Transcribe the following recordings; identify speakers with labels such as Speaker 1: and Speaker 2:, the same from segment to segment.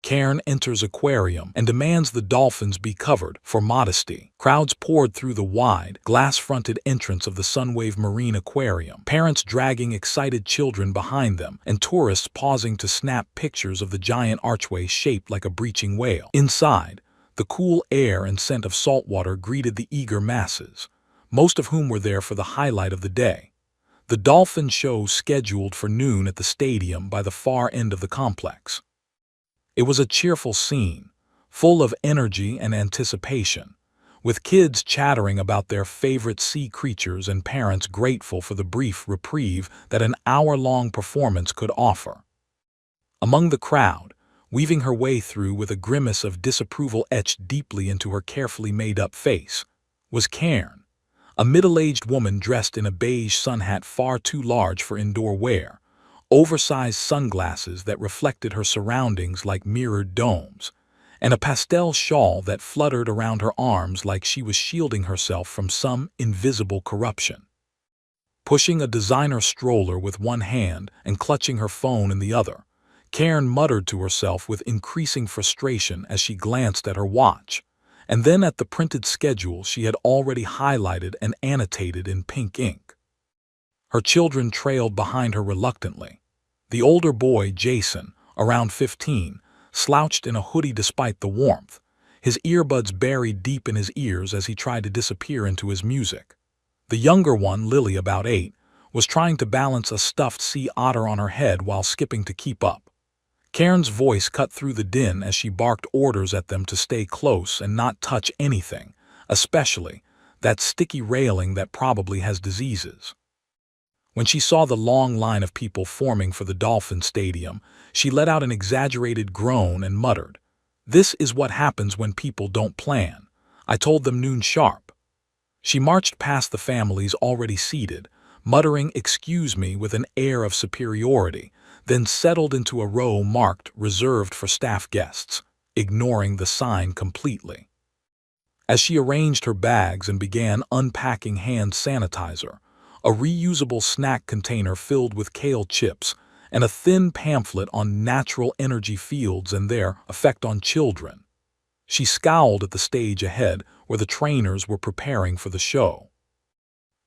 Speaker 1: Karen enters Aquarium and demands the dolphins be covered for Modesty. Crowds poured through the wide, glass-fronted entrance of the Sunwave Marine Aquarium, parents dragging excited children behind them, and tourists pausing to snap pictures of the giant archway shaped like a breaching whale. Inside, the cool air and scent of saltwater greeted the eager masses, most of whom were there for the highlight of the day. The dolphin show scheduled for noon at the stadium by the far end of the complex. It was a cheerful scene, full of energy and anticipation, with kids chattering about their favorite sea creatures and parents grateful for the brief reprieve that an hour-long performance could offer. Among the crowd, weaving her way through with a grimace of disapproval etched deeply into her carefully made-up face, was Karen, a middle-aged woman dressed in a beige sun hat far too large for indoor wear, oversized sunglasses that reflected her surroundings like mirrored domes, and a pastel shawl that fluttered around her arms like she was shielding herself from some invisible corruption. Pushing a designer stroller with one hand and clutching her phone in the other, Karen muttered to herself with increasing frustration as she glanced at her watch, and then at the printed schedule she had already highlighted and annotated in pink ink. Her children trailed behind her reluctantly. The older boy, Jason, around 15, slouched in a hoodie despite the warmth, his earbuds buried deep in his ears as he tried to disappear into his music. The younger one, Lily, about 8, was trying to balance a stuffed sea otter on her head while skipping to keep up. Karen's voice cut through the din as she barked orders at them to stay close and not touch anything, especially that sticky railing that probably has diseases. When she saw the long line of people forming for the Dolphin Stadium, she let out an exaggerated groan and muttered, "This is what happens when people don't plan. I told them noon sharp." She marched past the families already seated, muttering "excuse me" with an air of superiority, then settled into a row marked "reserved for staff guests," ignoring the sign completely. As she arranged her bags and began unpacking hand sanitizer, a reusable snack container filled with kale chips, and a thin pamphlet on natural energy fields and their effect on children, she scowled at the stage ahead where the trainers were preparing for the show.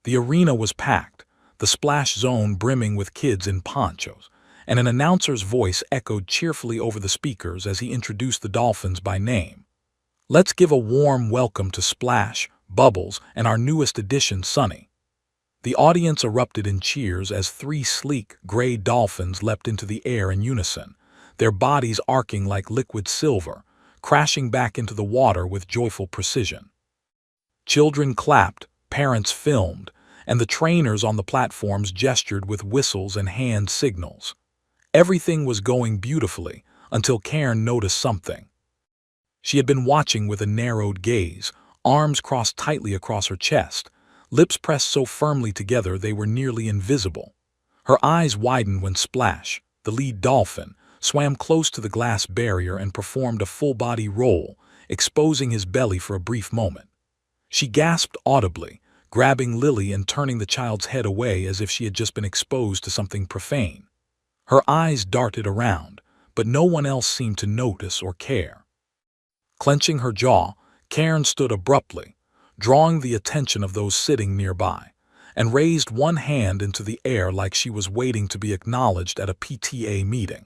Speaker 1: The arena was packed, the splash zone brimming with kids in ponchos, and an announcer's voice echoed cheerfully over the speakers as he introduced the Dolphins by name. "Let's give a warm welcome to Splash, Bubbles, and our newest addition, Sunny." The audience erupted in cheers as 3 sleek, gray dolphins leapt into the air in unison, their bodies arcing like liquid silver, crashing back into the water with joyful precision. Children clapped, parents filmed, and the trainers on the platforms gestured with whistles and hand signals. Everything was going beautifully until Karen noticed something. She had been watching with a narrowed gaze, arms crossed tightly across her chest, lips pressed so firmly together they were nearly invisible. Her eyes widened when Splash, the lead dolphin, swam close to the glass barrier and performed a full-body roll, exposing his belly for a brief moment. She gasped audibly, grabbing Lily and turning the child's head away as if she had just been exposed to something profane. Her eyes darted around, but no one else seemed to notice or care. Clenching her jaw, Karen stood abruptly, drawing the attention of those sitting nearby, and raised one hand into the air like she was waiting to be acknowledged at a PTA meeting.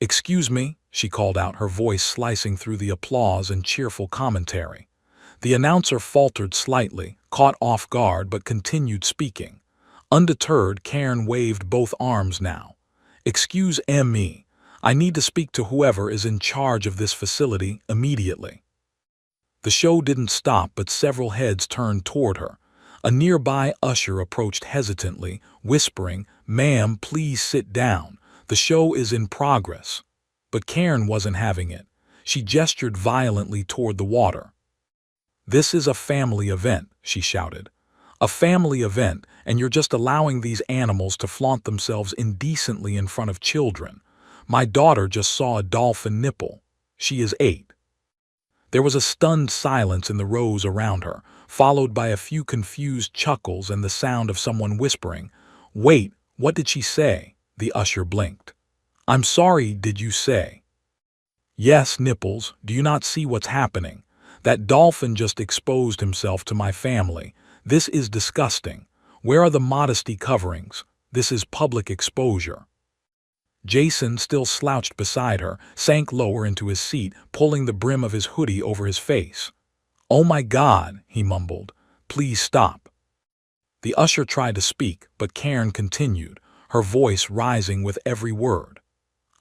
Speaker 1: "Excuse me," she called out, her voice slicing through the applause and cheerful commentary. The announcer faltered slightly, caught off guard, but continued speaking. Undeterred, Karen waved both arms now. "Excuse me, I need to speak to whoever is in charge of this facility immediately." The show didn't stop, but several heads turned toward her. A nearby usher approached hesitantly, whispering, "Ma'am, please sit down. The show is in progress." But Karen wasn't having it. She gestured violently toward the water. "This is a family event," she shouted. "A family event, and you're just allowing these animals to flaunt themselves indecently in front of children. My daughter just saw a dolphin nipple. She is 8. There was a stunned silence in the rows around her, followed by a few confused chuckles and the sound of someone whispering, "Wait, what did she say?" The usher blinked. "I'm sorry, did you say?" Yes, Nipples, do you not see what's happening? That dolphin just exposed himself to my family. This is disgusting. Where are the modesty coverings? This is public exposure. Jason, still slouched beside her, sank lower into his seat, pulling the brim of his hoodie over his face. "Oh my God," he mumbled. "Please stop." The usher tried to speak, but Karen continued, her voice rising with every word.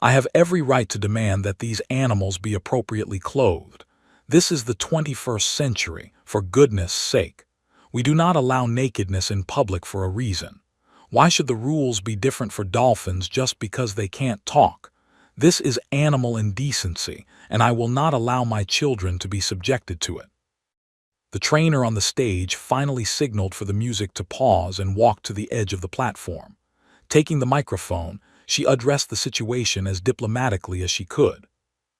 Speaker 1: "I have every right to demand that these animals be appropriately clothed. This is the 21st century, for goodness sake. We do not allow nakedness in public for a reason. Why should the rules be different for dolphins just because they can't talk? This is animal indecency, and I will not allow my children to be subjected to it." The trainer on the stage finally signaled for the music to pause and walked to the edge of the platform. Taking the microphone, she addressed the situation as diplomatically as she could.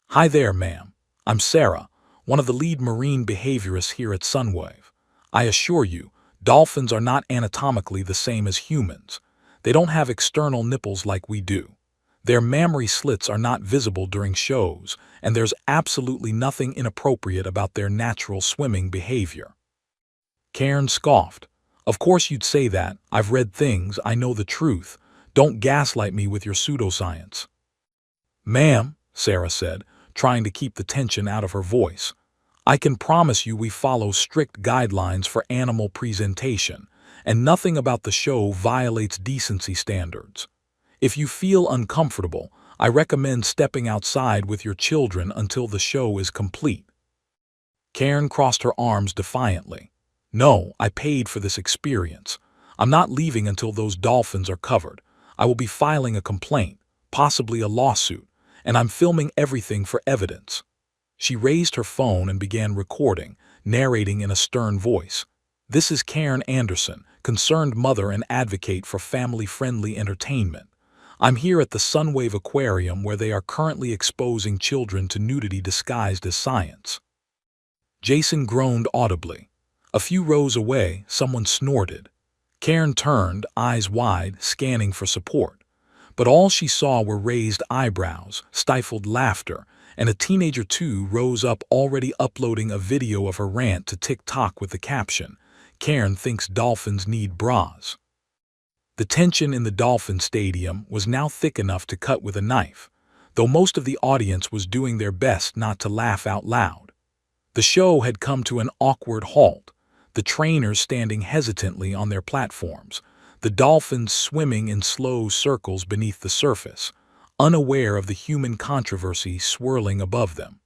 Speaker 1: "Hi there, ma'am. I'm Sarah, one of the lead marine behaviorists here at Sunwave. I assure you, dolphins are not anatomically the same as humans. They don't have external nipples like we do. Their mammary slits are not visible during shows, and there's absolutely nothing inappropriate about their natural swimming behavior." Karen scoffed. "Of course you'd say that. I've read things, I know the truth. Don't gaslight me with your pseudoscience." "Ma'am," Sarah said, trying to keep the tension out of her voice, "I can promise you we follow strict guidelines for animal presentation, and nothing about the show violates decency standards. If you feel uncomfortable, I recommend stepping outside with your children until the show is complete." Karen crossed her arms defiantly. "No, I paid for this experience. I'm not leaving until those dolphins are covered. I will be filing a complaint, possibly a lawsuit, and I'm filming everything for evidence." She raised her phone and began recording, narrating in a stern voice. "This is Karen Anderson, concerned mother and advocate for family-friendly entertainment. I'm here at the Sunwave Aquarium where they are currently exposing children to nudity disguised as science." Jason groaned audibly. A few rows away, someone snorted. Karen turned, eyes wide, scanning for support. But all she saw were raised eyebrows, stifled laughter, and a teenager too rose up, already uploading a video of her rant to TikTok with the caption, "Karen thinks dolphins need bras." The tension in the Dolphin Stadium was now thick enough to cut with a knife, though most of the audience was doing their best not to laugh out loud. The show had come to an awkward halt, the trainers standing hesitantly on their platforms, the dolphins swimming in slow circles beneath the surface, unaware of the human controversy swirling above them.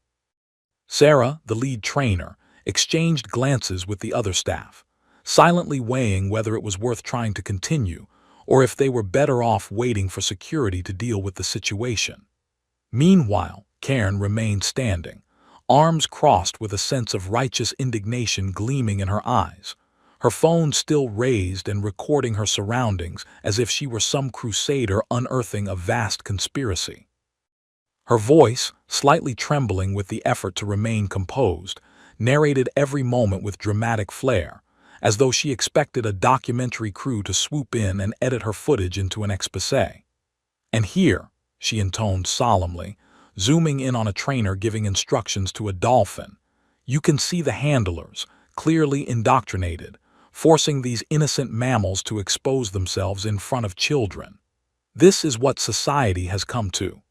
Speaker 1: Sarah, the lead trainer, exchanged glances with the other staff, silently weighing whether it was worth trying to continue or if they were better off waiting for security to deal with the situation. Meanwhile, Karen remained standing, arms crossed with a sense of righteous indignation gleaming in her eyes, her phone still raised and recording her surroundings as if she were some crusader unearthing a vast conspiracy. Her voice, slightly trembling with the effort to remain composed, narrated every moment with dramatic flair, as though she expected a documentary crew to swoop in and edit her footage into an exposé. "And here," she intoned solemnly, zooming in on a trainer giving instructions to a dolphin, "you can see the handlers, clearly indoctrinated, forcing these innocent mammals to expose themselves in front of children. This is what society has come to."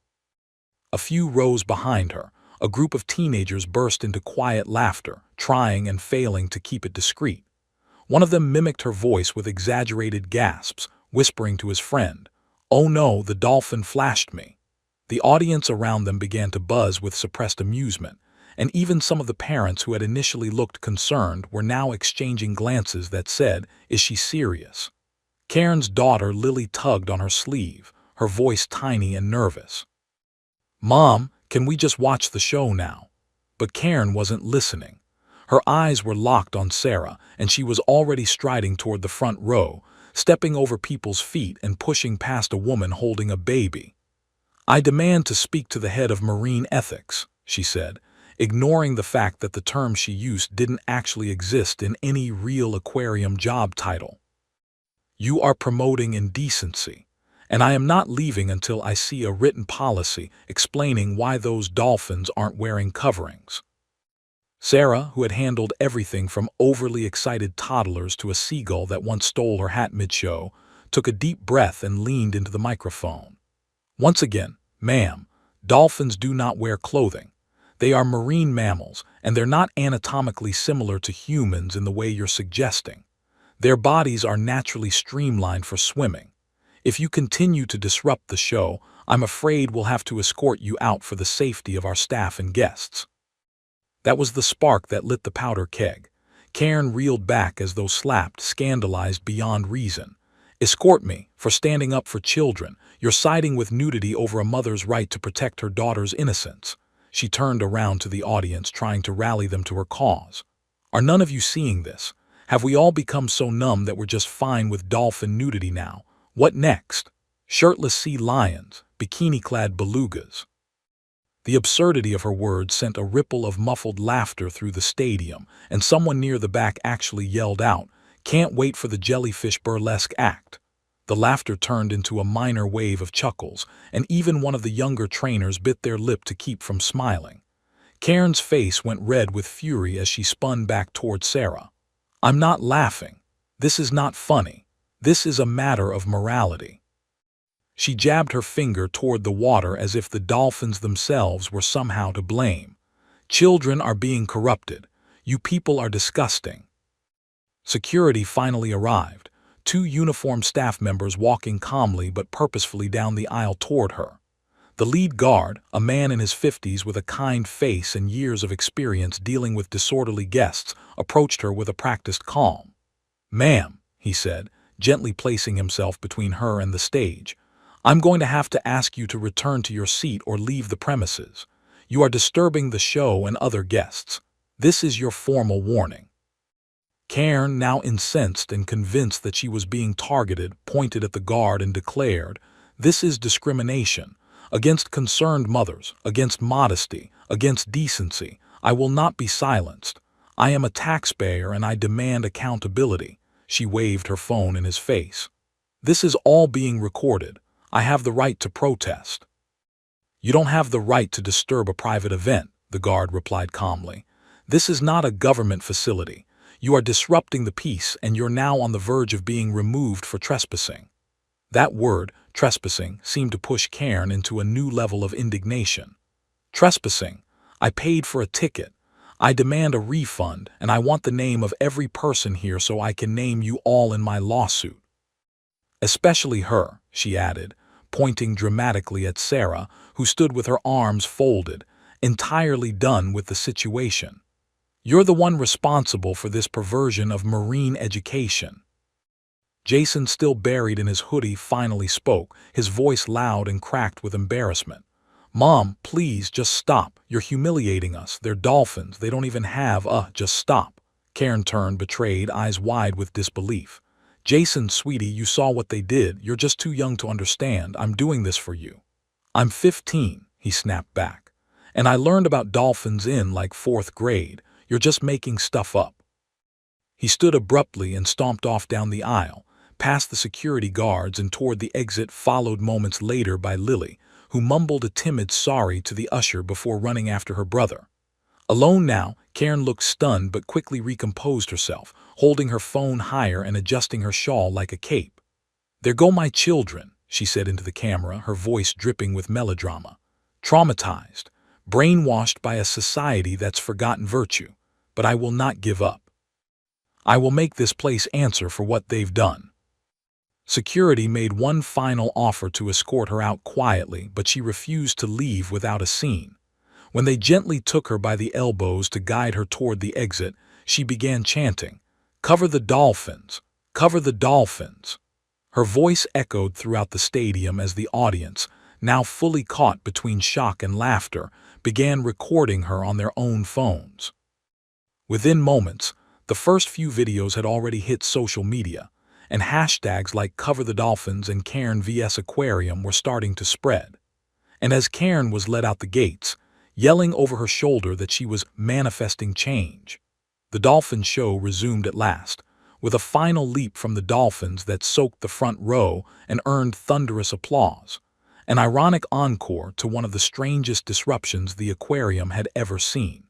Speaker 1: A few rows behind her, a group of teenagers burst into quiet laughter, trying and failing to keep it discreet. One of them mimicked her voice with exaggerated gasps, whispering to his friend, "Oh no, the dolphin flashed me." The audience around them began to buzz with suppressed amusement, and even some of the parents who had initially looked concerned were now exchanging glances that said, "Is she serious?" Karen's daughter Lily tugged on her sleeve, her voice tiny and nervous. "Mom, can we just watch the show now?" But Karen wasn't listening. Her eyes were locked on Sarah, and she was already striding toward the front row, stepping over people's feet and pushing past a woman holding a baby. "I demand to speak to the head of marine ethics," she said, ignoring the fact that the term she used didn't actually exist in any real aquarium job title. "You are promoting indecency, and I am not leaving until I see a written policy explaining why those dolphins aren't wearing coverings." Sarah, who had handled everything from overly excited toddlers to a seagull that once stole her hat mid-show, took a deep breath and leaned into the microphone. "Once again, ma'am, dolphins do not wear clothing. They are marine mammals, and they're not anatomically similar to humans in the way you're suggesting. Their bodies are naturally streamlined for swimming. If you continue to disrupt the show, I'm afraid we'll have to escort you out for the safety of our staff and guests." That was the spark that lit the powder keg. Karen reeled back as though slapped, scandalized beyond reason. "Escort me for standing up for children. You're siding with nudity over a mother's right to protect her daughter's innocence." She turned around to the audience, trying to rally them to her cause. "Are none of you seeing this? Have we all become so numb that we're just fine with dolphin nudity now? What next? Shirtless sea lions, bikini-clad belugas." The absurdity of her words sent a ripple of muffled laughter through the stadium, and someone near the back actually yelled out, "Can't wait for the jellyfish burlesque act." The laughter turned into a minor wave of chuckles, and even one of the younger trainers bit their lip to keep from smiling. Karen's face went red with fury as she spun back toward Sarah. "I'm not laughing. This is not funny. This is a matter of morality." She jabbed her finger toward the water as if the dolphins themselves were somehow to blame. "Children are being corrupted. You people are disgusting." Security finally arrived, 2 uniformed staff members walking calmly but purposefully down the aisle toward her. The lead guard, a man in his 50s with a kind face and years of experience dealing with disorderly guests, approached her with a practiced calm. "Ma'am," he said, gently placing himself between her and the stage, "I'm going to have to ask you to return to your seat or leave the premises. You are disturbing the show and other guests. This is your formal warning." Karen, now incensed and convinced that she was being targeted, pointed at the guard and declared, "This is discrimination. Against concerned mothers, against modesty, against decency. I will not be silenced. I am a taxpayer and I demand accountability." She waved her phone in his face. "This is all being recorded. I have the right to protest." "You don't have the right to disturb a private event," the guard replied calmly. "This is not a government facility. You are disrupting the peace, and you're now on the verge of being removed for trespassing." That word, trespassing, seemed to push Karen into a new level of indignation. "Trespassing? I paid for a ticket. I demand a refund, and I want the name of every person here so I can name you all in my lawsuit. Especially her," she added, pointing dramatically at Sarah, who stood with her arms folded, entirely done with the situation. "You're the one responsible for this perversion of marine education." Jason, still buried in his hoodie, finally spoke, his voice loud and cracked with embarrassment. "Mom, please, just stop. You're humiliating us. They're dolphins. They don't even have just stop." Karen turned, betrayed, eyes wide with disbelief. "Jason, sweetie, you saw what they did. You're just too young to understand. I'm doing this for you." "I'm 15, he snapped back. "And I learned about dolphins in, like, 4th grade. You're just making stuff up." He stood abruptly and stomped off down the aisle, past the security guards and toward the exit, followed moments later by Lily, who mumbled a timid sorry to the usher before running after her brother. Alone now, Karen looked stunned but quickly recomposed herself, holding her phone higher and adjusting her shawl like a cape. "There go my children," she said into the camera, her voice dripping with melodrama. "Traumatized, brainwashed by a society that's forgotten virtue. But I will not give up. I will make this place answer for what they've done." Security made one final offer to escort her out quietly, but she refused to leave without a scene. When they gently took her by the elbows to guide her toward the exit, she began chanting, "Cover the dolphins! Cover the dolphins!" Her voice echoed throughout the stadium as the audience, now fully caught between shock and laughter, began recording her on their own phones. Within moments, the first few videos had already hit social media, and hashtags like Cover the Dolphins and Karen vs Aquarium were starting to spread. And as Karen was led out the gates, yelling over her shoulder that she was manifesting change, the dolphin show resumed at last, with a final leap from the Dolphins that soaked the front row and earned thunderous applause, an ironic encore to one of the strangest disruptions the Aquarium had ever seen.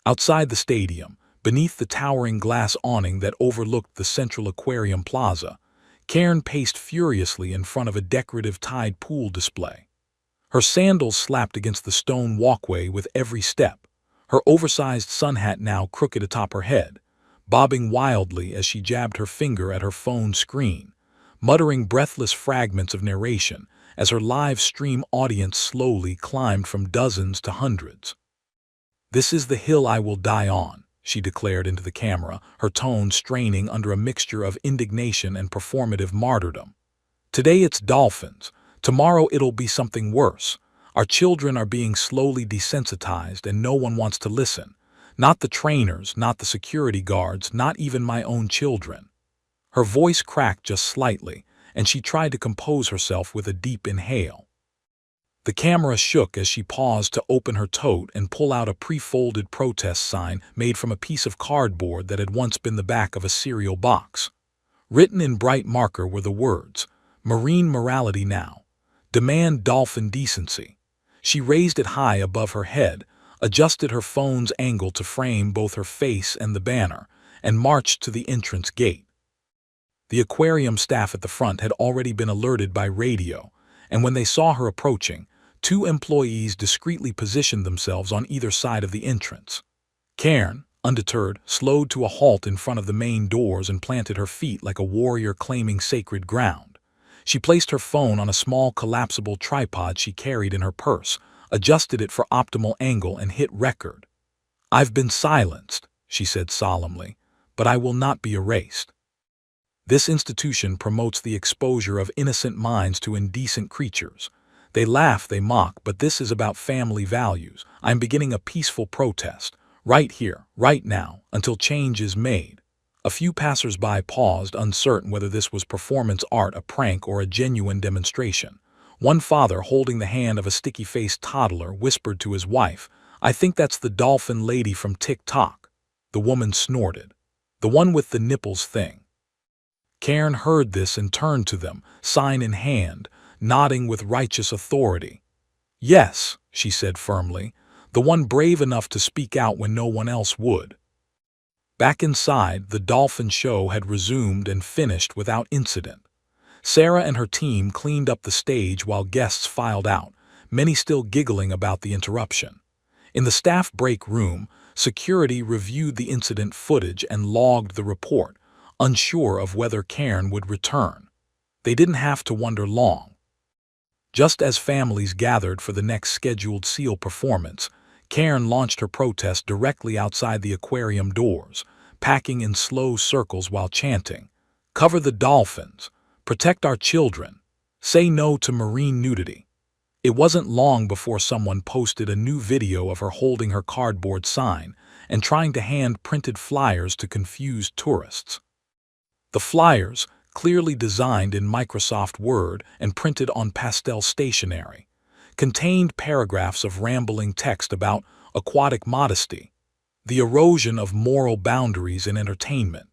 Speaker 1: Outside the stadium, beneath the towering glass awning that overlooked the central aquarium plaza, Karen paced furiously in front of a decorative tide pool display. Her sandals slapped against the stone walkway with every step, her oversized sun hat now crooked atop her head, bobbing wildly as she jabbed her finger at her phone screen, muttering breathless fragments of narration as her live stream audience slowly climbed from dozens to hundreds. "This is the hill I will die on," she declared into the camera, her tone straining under a mixture of indignation and performative martyrdom. "Today it's Dolphins. Tomorrow it'll be something worse. Our children are being slowly desensitized and no one wants to listen. Not the trainers, not the security guards, not even my own children." Her voice cracked just slightly, and she tried to compose herself with a deep inhale. The camera shook as she paused to open her tote and pull out a pre-folded protest sign made from a piece of cardboard that had once been the back of a cereal box. Written in bright marker were the words, "Marine morality now. Demand dolphin decency." She raised it high above her head, adjusted her phone's angle to frame both her face and the banner, and marched to the entrance gate. The aquarium staff at the front had already been alerted by radio, and when they saw her approaching, 2 employees discreetly positioned themselves on either side of the entrance. Karen, undeterred, slowed to a halt in front of the main doors and planted her feet like a warrior claiming sacred ground. She placed her phone on a small collapsible tripod she carried in her purse, adjusted it for optimal angle and hit record. "I've been silenced," she said solemnly, "but I will not be erased. This institution promotes the exposure of innocent minds to indecent creatures. They laugh, they mock, but this is about family values. I'm beginning a peaceful protest, right here, right now, until change is made." A few passers-by paused, uncertain whether this was performance art, a prank, or a genuine demonstration. One father, holding the hand of a sticky-faced toddler, whispered to his wife, "I think that's the dolphin lady from TikTok." The woman snorted. "The one with the nipples thing." Karen heard this and turned to them, sign in hand, nodding with righteous authority. "Yes," she said firmly, "the one brave enough to speak out when no one else would." Back inside, the Dolphin show had resumed and finished without incident. Sarah and her team cleaned up the stage while guests filed out, many still giggling about the interruption. In the staff break room, security reviewed the incident footage and logged the report, unsure of whether Karen would return. They didn't have to wonder long. Just as families gathered for the next scheduled SEAL performance, Karen launched her protest directly outside the aquarium doors, packing in slow circles while chanting, "Cover the dolphins, protect our children, say no to marine nudity." It wasn't long before someone posted a new video of her holding her cardboard sign and trying to hand printed flyers to confused tourists. The flyers, clearly designed in Microsoft Word and printed on pastel stationery, contained paragraphs of rambling text about aquatic modesty, the erosion of moral boundaries in entertainment,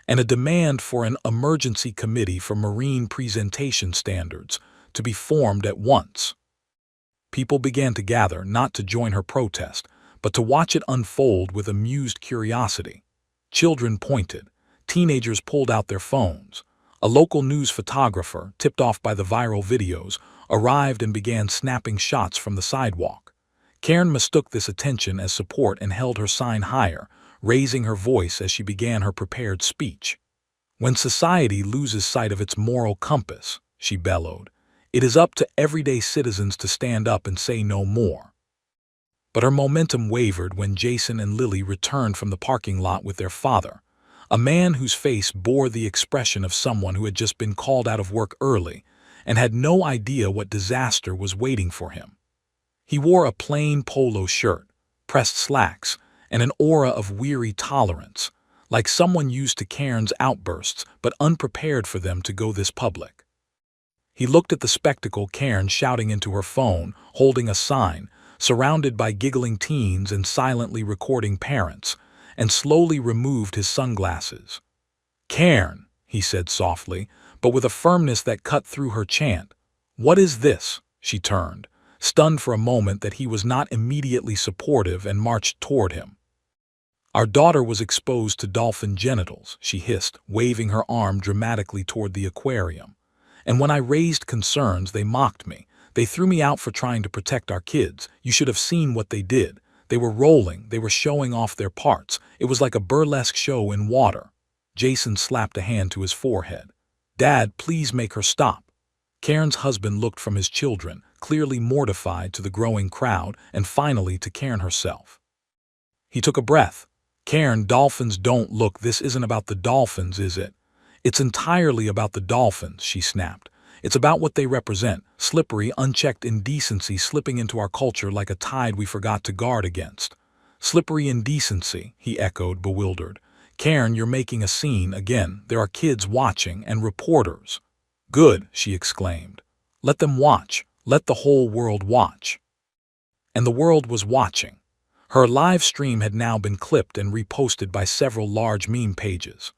Speaker 1: and a demand for an emergency committee for marine presentation standards to be formed at once. People began to gather not to join her protest, but to watch it unfold with amused curiosity. Children pointed, teenagers pulled out their phones. A local news photographer, tipped off by the viral videos, arrived and began snapping shots from the sidewalk. Karen mistook this attention as support and held her sign higher, raising her voice as she began her prepared speech. "When society loses sight of its moral compass," she bellowed, "it is up to everyday citizens to stand up and say no more." But her momentum wavered when Jason and Lily returned from the parking lot with their father, a man whose face bore the expression of someone who had just been called out of work early and had no idea what disaster was waiting for him. He wore a plain polo shirt, pressed slacks, and an aura of weary tolerance, like someone used to Karen's outbursts but unprepared for them to go this public. He looked at the spectacle Karen shouting into her phone, holding a sign, surrounded by giggling teens and silently recording parents, and slowly removed his sunglasses. "Cairn," he said softly, but with a firmness that cut through her chant. "What is this?" She turned, stunned for a moment that he was not immediately supportive, and marched toward him. "Our daughter was exposed to dolphin genitals," she hissed, waving her arm dramatically toward the aquarium. "And when I raised concerns, they mocked me. They threw me out for trying to protect our kids. You should have seen what they did. They were rolling, they were showing off their parts. It was like a burlesque show in water." Jason slapped a hand to his forehead. "Dad, please make her stop." Cairn's husband looked from his children, clearly mortified, to the growing crowd, and finally to Cairn herself. He took a breath. "Cairn, dolphins don't look. This isn't about the dolphins, is it?" "It's entirely about the dolphins," she snapped. "It's about what they represent, slippery, unchecked indecency slipping into our culture like a tide we forgot to guard against." "Slippery indecency," he echoed, bewildered. "Cairn, you're making a scene again. There are kids watching, and reporters." "Good," she exclaimed. "Let them watch. Let the whole world watch." And the world was watching. Her live stream had now been clipped and reposted by several large meme pages.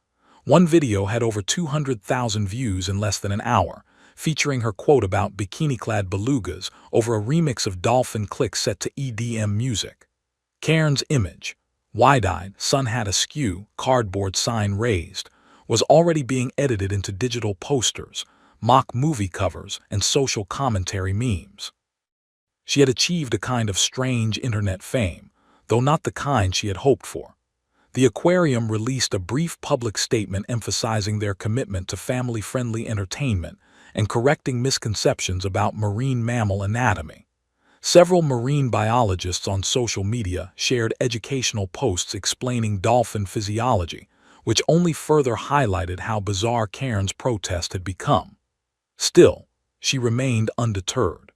Speaker 1: One video had over 200,000 views in less than an hour, featuring her quote about bikini-clad belugas over a remix of dolphin clicks set to EDM music. Cairn's image, wide-eyed, sun hat askew, cardboard sign raised, was already being edited into digital posters, mock movie covers, and social commentary memes. She had achieved a kind of strange internet fame, though not the kind she had hoped for. The aquarium released a brief public statement emphasizing their commitment to family-friendly entertainment and correcting misconceptions about marine mammal anatomy. Several marine biologists on social media shared educational posts explaining dolphin physiology, which only further highlighted how bizarre Cairn's protest had become. Still, she remained undeterred.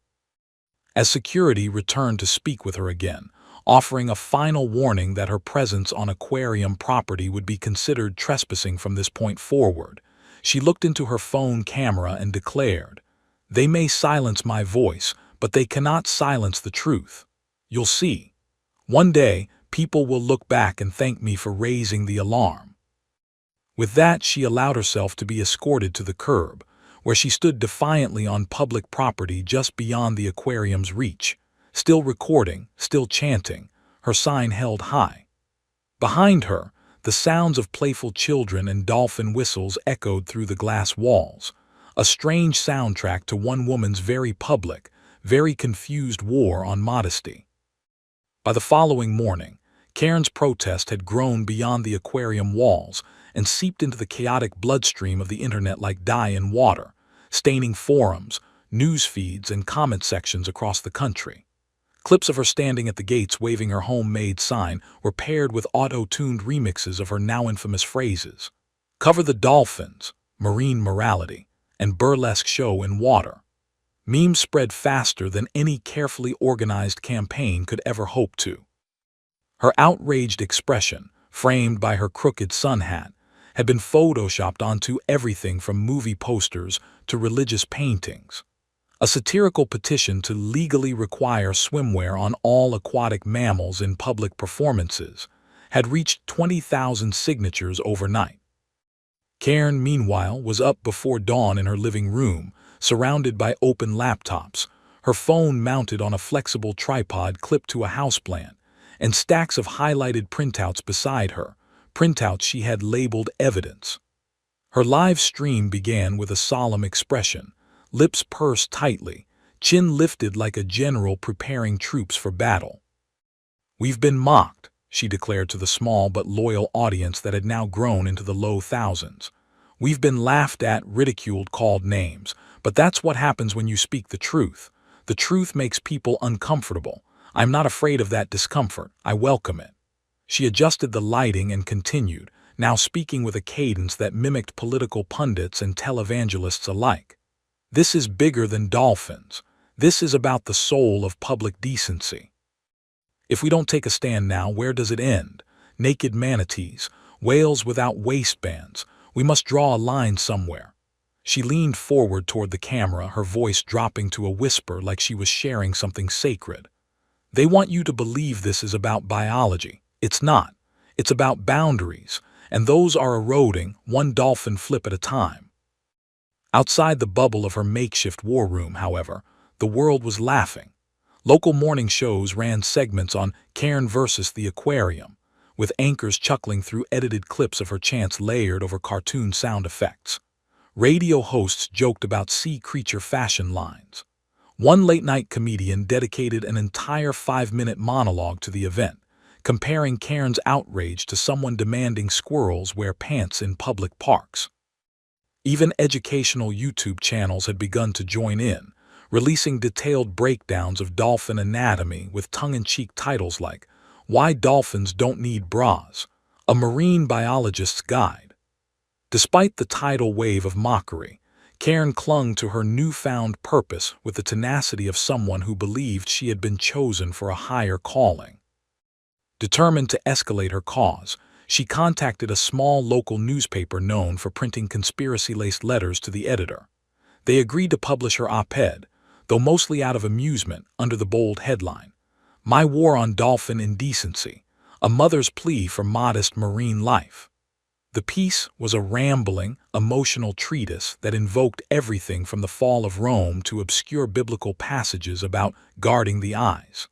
Speaker 1: As security returned to speak with her again, offering a final warning that her presence on aquarium property would be considered trespassing from this point forward, she looked into her phone camera and declared, "They may silence my voice, but they cannot silence the truth. You'll see. One day, people will look back and thank me for raising the alarm." With that, she allowed herself to be escorted to the curb, where she stood defiantly on public property just beyond the aquarium's reach, still recording, still chanting, her sign held high. Behind her, the sounds of playful children and dolphin whistles echoed through the glass walls, a strange soundtrack to one woman's very public, very confused war on modesty. By the following morning, Cairn's protest had grown beyond the aquarium walls and seeped into the chaotic bloodstream of the internet like dye in water, staining forums, news feeds, and comment sections across the country. Clips of her standing at the gates waving her homemade sign were paired with auto-tuned remixes of her now infamous phrases. "Cover the dolphins," "marine morality," and "burlesque show in water." Memes spread faster than any carefully organized campaign could ever hope to. Her outraged expression, framed by her crooked sun hat, had been photoshopped onto everything from movie posters to religious paintings. A satirical petition to legally require swimwear on all aquatic mammals in public performances had reached 20,000 signatures overnight. Cairn, meanwhile, was up before dawn in her living room, surrounded by open laptops, her phone mounted on a flexible tripod clipped to a houseplant, and stacks of highlighted printouts beside her, printouts she had labeled evidence. Her live stream began with a solemn expression, lips pursed tightly, chin lifted like a general preparing troops for battle. "We've been mocked," she declared to the small but loyal audience that had now grown into the low thousands. "We've been laughed at, ridiculed, called names, but that's what happens when you speak the truth. The truth makes people uncomfortable. I'm not afraid of that discomfort. I welcome it." She adjusted the lighting and continued, now speaking with a cadence that mimicked political pundits and televangelists alike. "This is bigger than dolphins. This is about the soul of public decency. If we don't take a stand now, where does it end? Naked manatees, whales without waistbands. We must draw a line somewhere." She leaned forward toward the camera, her voice dropping to a whisper like she was sharing something sacred. "They want you to believe this is about biology. It's not. It's about boundaries, and those are eroding one dolphin flip at a time. Outside the bubble of her makeshift war room, however, the world was laughing. Local morning shows ran segments on Karen versus the Aquarium, with anchors chuckling through edited clips of her chants layered over cartoon sound effects. Radio hosts joked about sea creature fashion lines. One late-night comedian dedicated an entire 5-minute monologue to the event, comparing Karen's outrage to someone demanding squirrels wear pants in public parks. Even educational YouTube channels had begun to join in, releasing detailed breakdowns of dolphin anatomy with tongue-in-cheek titles like "Why Dolphins Don't Need Bras," a marine biologist's guide. Despite the tidal wave of mockery, Karen clung to her newfound purpose with the tenacity of someone who believed she had been chosen for a higher calling. Determined to escalate her cause, she contacted a small local newspaper known for printing conspiracy-laced letters to the editor. They agreed to publish her op-ed, though mostly out of amusement, under the bold headline, "My War on Dolphin Indecency, a Mother's Plea for Modest Marine Life." The piece was a rambling, emotional treatise that invoked everything from the fall of Rome to obscure biblical passages about guarding the eyes.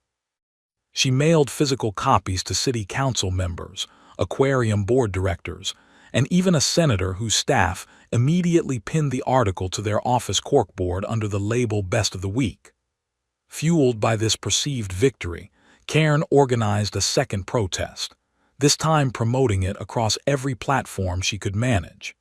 Speaker 1: She mailed physical copies to city council members, aquarium board directors, and even a senator whose staff immediately pinned the article to their office corkboard under the label Best of the Week. Fueled by this perceived victory, Karen organized a second protest, this time promoting it across every platform she could manage.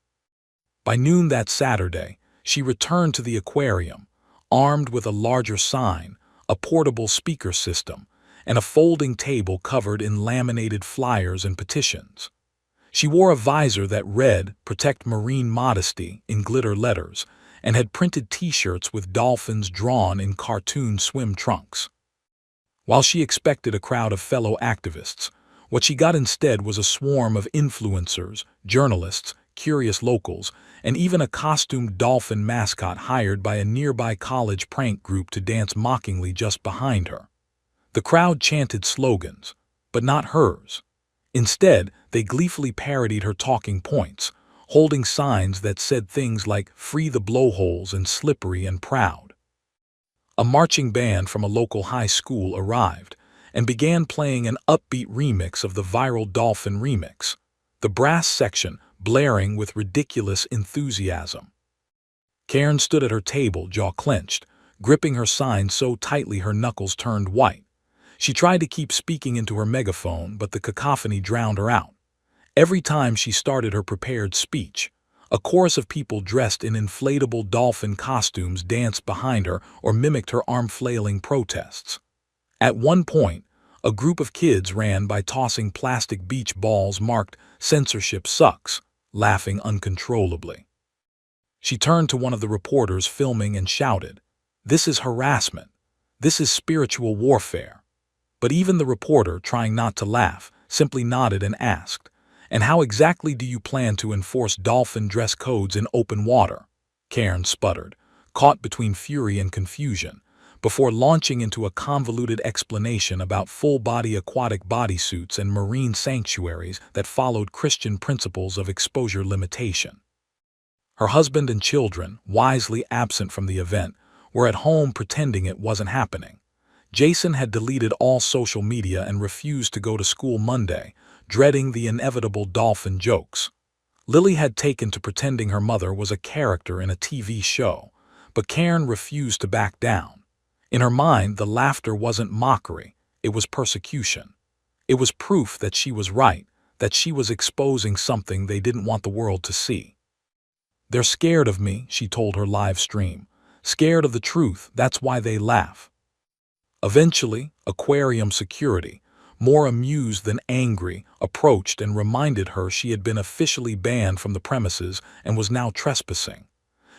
Speaker 1: By noon that Saturday, she returned to the aquarium, armed with a larger sign, a portable speaker system, and a folding table covered in laminated flyers and petitions. She wore a visor that read "Protect Marine Modesty" in glitter letters, and had printed t-shirts with dolphins drawn in cartoon swim trunks. While she expected a crowd of fellow activists, what she got instead was a swarm of influencers, journalists, curious locals, and even a costumed dolphin mascot hired by a nearby college prank group to dance mockingly just behind her. The crowd chanted slogans, but not hers. Instead, they gleefully parodied her talking points, holding signs that said things like "Free the blowholes" and "Slippery and Proud." A marching band from a local high school arrived and began playing an upbeat remix of the viral Dolphin remix, the brass section blaring with ridiculous enthusiasm. Karen stood at her table, jaw clenched, gripping her sign so tightly her knuckles turned white. She tried to keep speaking into her megaphone, but the cacophony drowned her out. Every time she started her prepared speech, a chorus of people dressed in inflatable dolphin costumes danced behind her or mimicked her arm-flailing protests. At one point, a group of kids ran by tossing plastic beach balls marked "Censorship Sucks," laughing uncontrollably. She turned to one of the reporters filming and shouted, "This is harassment. This is spiritual warfare." But even the reporter, trying not to laugh, simply nodded and asked, "And how exactly do you plan to enforce dolphin dress codes in open water?" Karen sputtered, caught between fury and confusion, before launching into a convoluted explanation about full-body aquatic bodysuits and marine sanctuaries that followed Christian principles of exposure limitation. Her husband and children, wisely absent from the event, were at home pretending it wasn't happening. Jason had deleted all social media and refused to go to school Monday, dreading the inevitable dolphin jokes. Lily had taken to pretending her mother was a character in a TV show, but Karen refused to back down. In her mind, the laughter wasn't mockery, it was persecution. It was proof that she was right, that she was exposing something they didn't want the world to see. "They're scared of me," she told her live stream. "Scared of the truth, that's why they laugh." Eventually, aquarium security, more amused than angry, approached and reminded her she had been officially banned from the premises and was now trespassing.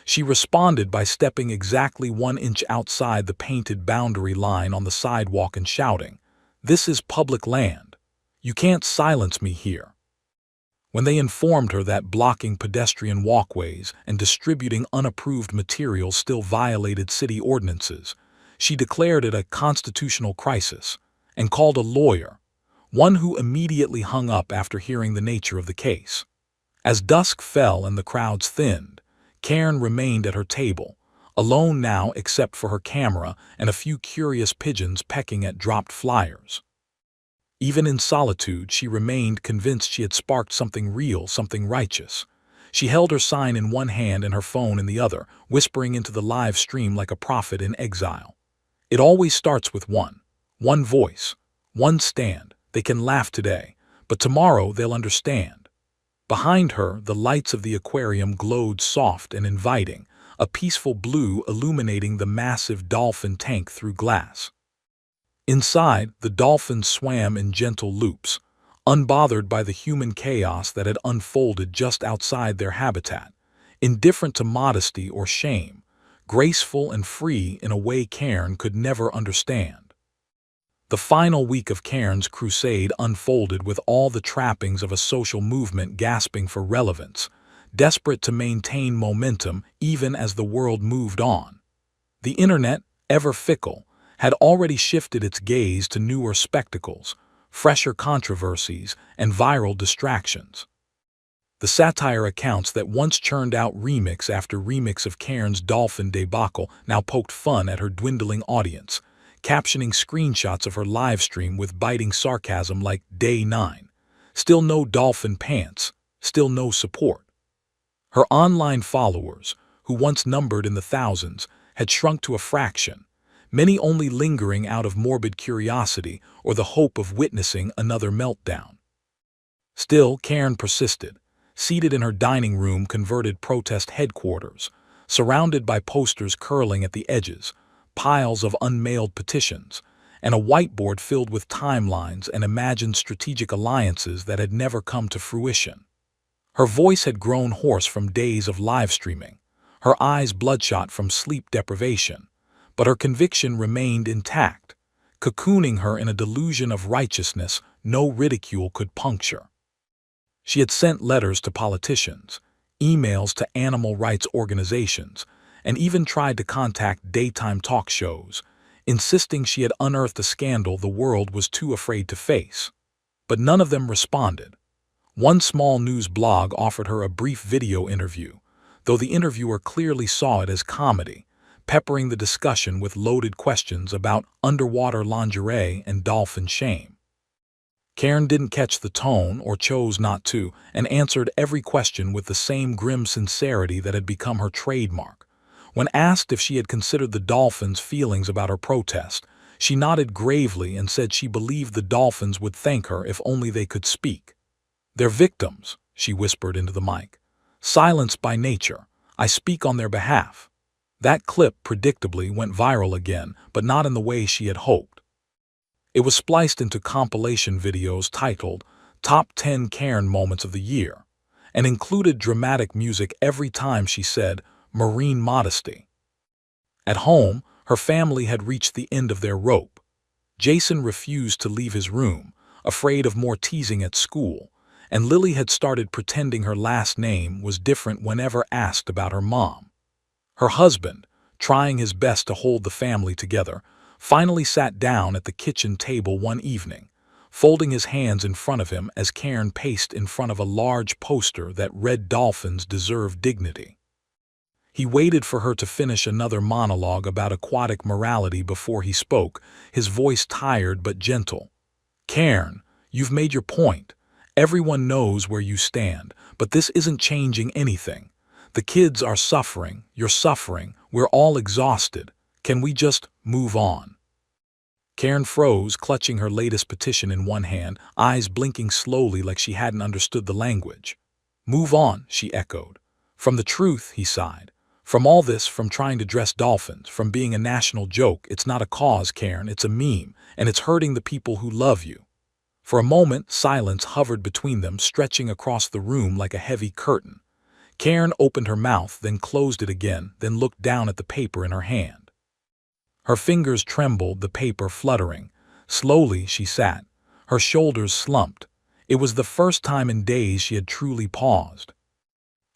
Speaker 1: She responded by stepping exactly 1 inch outside the painted boundary line on the sidewalk and shouting, "This is public land. You can't silence me here." When they informed her that blocking pedestrian walkways and distributing unapproved materials still violated city ordinances, she declared it a constitutional crisis and called a lawyer, one who immediately hung up after hearing the nature of the case. As dusk fell and the crowds thinned, Karen remained at her table, alone now except for her camera and a few curious pigeons pecking at dropped flyers. Even in solitude, she remained convinced she had sparked something real, something righteous. She held her sign in one hand and her phone in the other, whispering into the live stream like a prophet in exile. It always starts with one voice, one stand. They can laugh today, but tomorrow they'll understand. Behind her, the lights of the aquarium glowed soft and inviting, a peaceful blue illuminating the massive dolphin tank through glass. Inside, the dolphins swam in gentle loops, unbothered by the human chaos that had unfolded just outside their habitat, indifferent to modesty or shame, graceful and free in a way Karen could never understand. The final week of Karen's crusade unfolded with all the trappings of a social movement gasping for relevance, desperate to maintain momentum even as the world moved on. The internet, ever fickle, had already shifted its gaze to newer spectacles, fresher controversies, and viral distractions. The satire accounts that once churned out remix after remix of Karen's dolphin debacle now poked fun at her dwindling audience, captioning screenshots of her livestream with biting sarcasm like Day 9. Still no dolphin pants, still no support. Her online followers, who once numbered in the thousands, had shrunk to a fraction, many only lingering out of morbid curiosity or the hope of witnessing another meltdown. Still, Karen persisted, seated in her dining room converted protest headquarters, surrounded by posters curling at the edges, piles of unmailed petitions, and a whiteboard filled with timelines and imagined strategic alliances that had never come to fruition. Her voice had grown hoarse from days of live streaming, her eyes bloodshot from sleep deprivation, but her conviction remained intact, cocooning her in a delusion of righteousness no ridicule could puncture. She had sent letters to politicians, emails to animal rights organizations, and even tried to contact daytime talk shows, insisting she had unearthed a scandal the world was too afraid to face. But none of them responded. One small news blog offered her a brief video interview, though the interviewer clearly saw it as comedy, peppering the discussion with loaded questions about underwater lingerie and dolphin shame. Karen didn't catch the tone or chose not to, and answered every question with the same grim sincerity that had become her trademark. When asked if she had considered the dolphins' feelings about her protest, she nodded gravely and said she believed the dolphins would thank her if only they could speak. "They're victims," she whispered into the mic. "Silenced by nature. I speak on their behalf." That clip predictably went viral again, but not in the way she had hoped. It was spliced into compilation videos titled Top 10 Karen Moments of the Year, and included dramatic music every time she said marine modesty. At home, her family had reached the end of their rope. Jason refused to leave his room, afraid of more teasing at school, and Lily had started pretending her last name was different whenever asked about her mom. Her husband, trying his best to hold the family together, finally sat down at the kitchen table one evening, folding his hands in front of him as Karen paced in front of a large poster that read "Dolphins deserve dignity." He waited for her to finish another monologue about aquatic morality before he spoke, his voice tired but gentle. "Karen, you've made your point. Everyone knows where you stand, but this isn't changing anything. The kids are suffering, you're suffering, we're all exhausted. Can we just move on?" Karen froze, clutching her latest petition in one hand, eyes blinking slowly like she hadn't understood the language. "Move on," she echoed. "From the truth," he sighed. "From all this, from trying to dress dolphins, from being a national joke. It's not a cause, Karen, it's a meme, and it's hurting the people who love you." For a moment, silence hovered between them, stretching across the room like a heavy curtain. Karen opened her mouth, then closed it again, then looked down at the paper in her hand. Her fingers trembled, the paper fluttering. Slowly she sat, her shoulders slumped. It was the first time in days she had truly paused.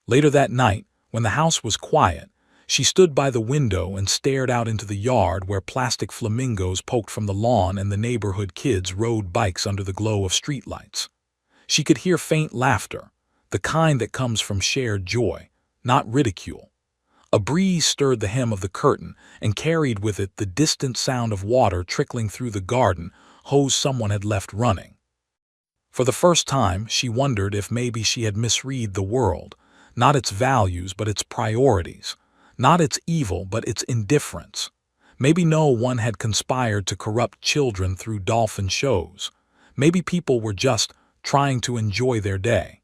Speaker 1: Later that night, when the house was quiet, She stood by the window and stared out into the yard where plastic flamingos poked from the lawn and the neighborhood kids rode bikes under the glow of streetlights. She could hear faint laughter, the kind that comes from shared joy, not ridicule. A breeze stirred the hem of the curtain and carried with it the distant sound of water trickling through the garden hose someone had left running. For the first time, she wondered if maybe she had misread the world, not its values but its priorities, not its evil but its indifference. Maybe no one had conspired to corrupt children through dolphin shows. Maybe people were just trying to enjoy their day.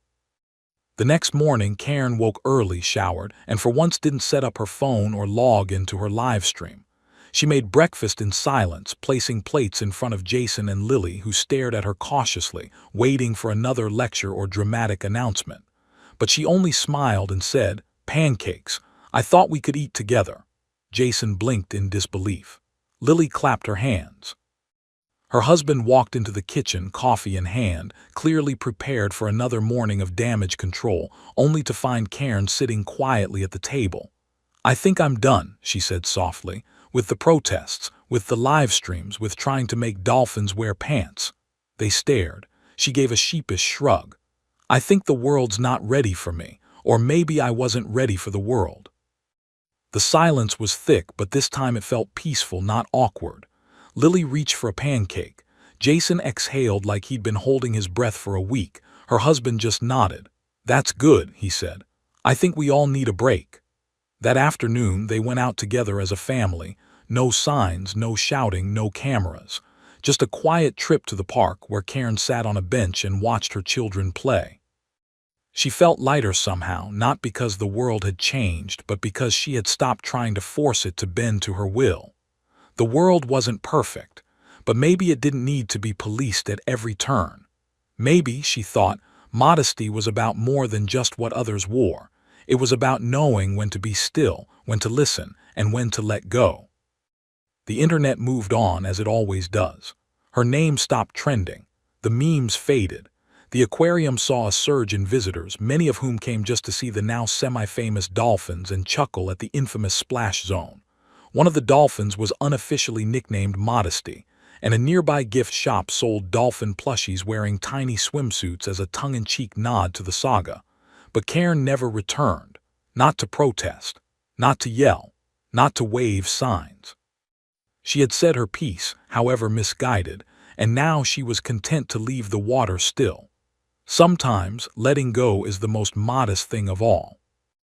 Speaker 1: The next morning, Karen woke early, showered, and for once didn't set up her phone or log into her live stream. She made breakfast in silence, placing plates in front of Jason and Lily, who stared at her cautiously, waiting for another lecture or dramatic announcement. But she only smiled and said, "Pancakes. I thought we could eat together." Jason blinked in disbelief. Lily clapped her hands. Her husband walked into the kitchen, coffee in hand, clearly prepared for another morning of damage control, only to find Karen sitting quietly at the table. "I think I'm done," she said softly, "with the protests, with the live streams, with trying to make dolphins wear pants." They stared. She gave a sheepish shrug. "I think the world's not ready for me, or maybe I wasn't ready for the world." The silence was thick, but this time it felt peaceful, not awkward. Lily reached for a pancake. Jason exhaled like he'd been holding his breath for a week. Her husband just nodded. "That's good," he said. "I think we all need a break." That afternoon, they went out together as a family. No signs, no shouting, no cameras. Just a quiet trip to the park where Karen sat on a bench and watched her children play. She felt lighter somehow, not because the world had changed, but because she had stopped trying to force it to bend to her will. The world wasn't perfect, but maybe it didn't need to be policed at every turn. Maybe, she thought, modesty was about more than just what others wore. It was about knowing when to be still, when to listen, and when to let go. The internet moved on as it always does. Her name stopped trending. The memes faded. The aquarium saw a surge in visitors, many of whom came just to see the now semi-famous dolphins and chuckle at the infamous splash zone. One of the dolphins was unofficially nicknamed Modesty, and a nearby gift shop sold dolphin plushies wearing tiny swimsuits as a tongue-in-cheek nod to the saga. But Karen never returned, not to protest, not to yell, not to wave signs. She had said her piece, however misguided, and now she was content to leave the water still. Sometimes letting go is the most modest thing of all.